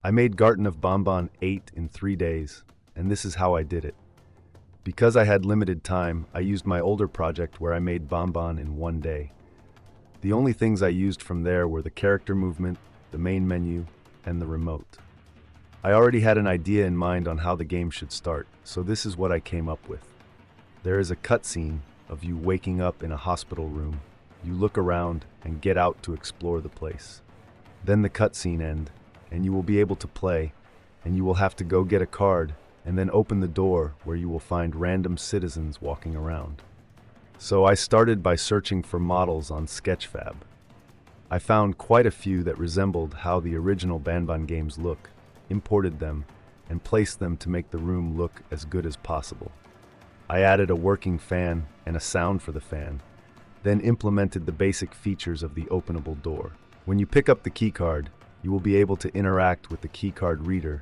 I made Garten of Banban 8 in 3 days, and this is how I did it. Because I had limited time, I used my older project where I made Banban in 1 day. The only things I used from there were the character movement, the main menu, and the remote. I already had an idea in mind on how the game should start, so this is what I came up with. There is a cutscene of you waking up in a hospital room. You look around and get out to explore the place. Then the cutscene ends, and you will be able to play, and you will have to go get a card and then open the door where you will find random citizens walking around. So I started by searching for models on Sketchfab. I found quite a few that resembled how the original Banban games look, imported them, and placed them to make the room look as good as possible. I added a working fan and a sound for the fan, then implemented the basic features of the openable door. When you pick up the keycard, you will be able to interact with the keycard reader,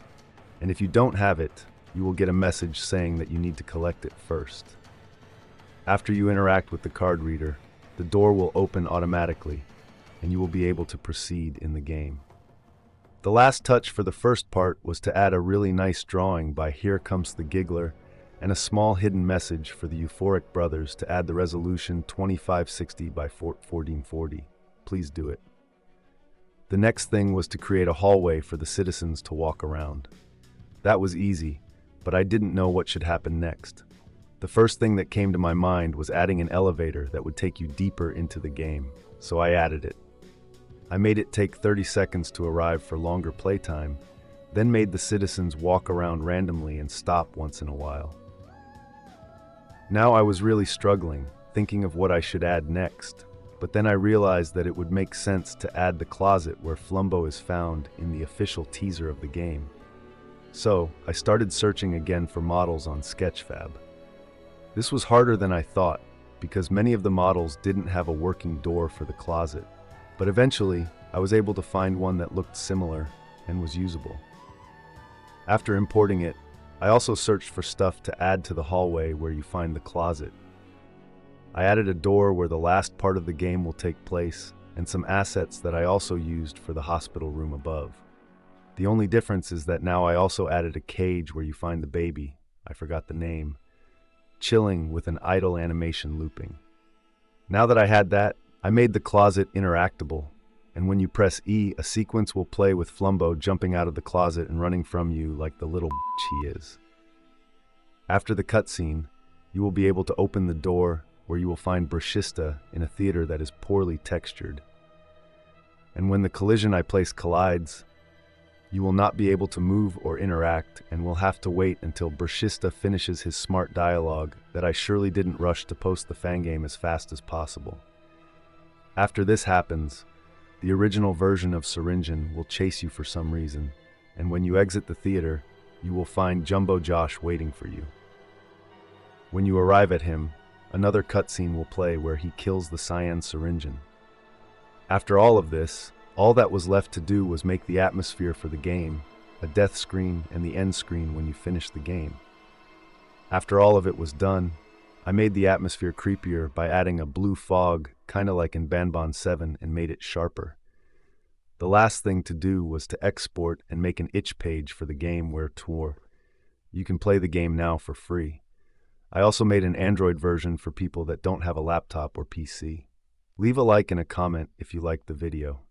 and if you don't have it, you will get a message saying that you need to collect it first. After you interact with the card reader, the door will open automatically, and you will be able to proceed in the game. The last touch for the first part was to add a really nice drawing by Here Comes the Giggler and a small hidden message for the Euphoric Brothers to add the resolution 2560 by 1440. Please do it. The next thing was to create a hallway for the citizens to walk around. That was easy, but I didn't know what should happen next. The first thing that came to my mind was adding an elevator that would take you deeper into the game, so I added it. I made it take 30 seconds to arrive for longer playtime, then made the citizens walk around randomly and stop once in a while. Now I was really struggling, thinking of what I should add next, but then I realized that it would make sense to add the closet where Flumbo is found in the official teaser of the game. So, I started searching again for models on Sketchfab. This was harder than I thought, because many of the models didn't have a working door for the closet, but eventually I was able to find one that looked similar and was usable. After importing it, I also searched for stuff to add to the hallway where you find the closet. I added a door where the last part of the game will take place, and some assets that I also used for the hospital room above. The only difference is that now I also added a cage where you find the baby, I forgot the name, chilling with an idle animation looping. Now that I had that, I made the closet interactable, and when you press E, a sequence will play with Flumbo jumping out of the closet and running from you like the little bitch he is. After the cutscene, you will be able to open the door where you will find Bruschista in a theater that is poorly textured. And when the collision I place collides, you will not be able to move or interact and will have to wait until Bruschista finishes his smart dialogue that I surely didn't rush to post the fan game as fast as possible. After this happens, the original version of Syringeon will chase you for some reason, and when you exit the theater, you will find Jumbo Josh waiting for you. When you arrive at him, another cutscene will play where he kills the Cyan Syringeon. After all of this, all that was left to do was make the atmosphere for the game, a death screen and the end screen when you finish the game. After all of it was done, I made the atmosphere creepier by adding a blue fog, kinda like in Banban 7, and made it sharper. The last thing to do was to export and make an itch page for the game where you can play the game now for free. I also made an Android version for people that don't have a laptop or PC. Leave a like and a comment if you liked the video.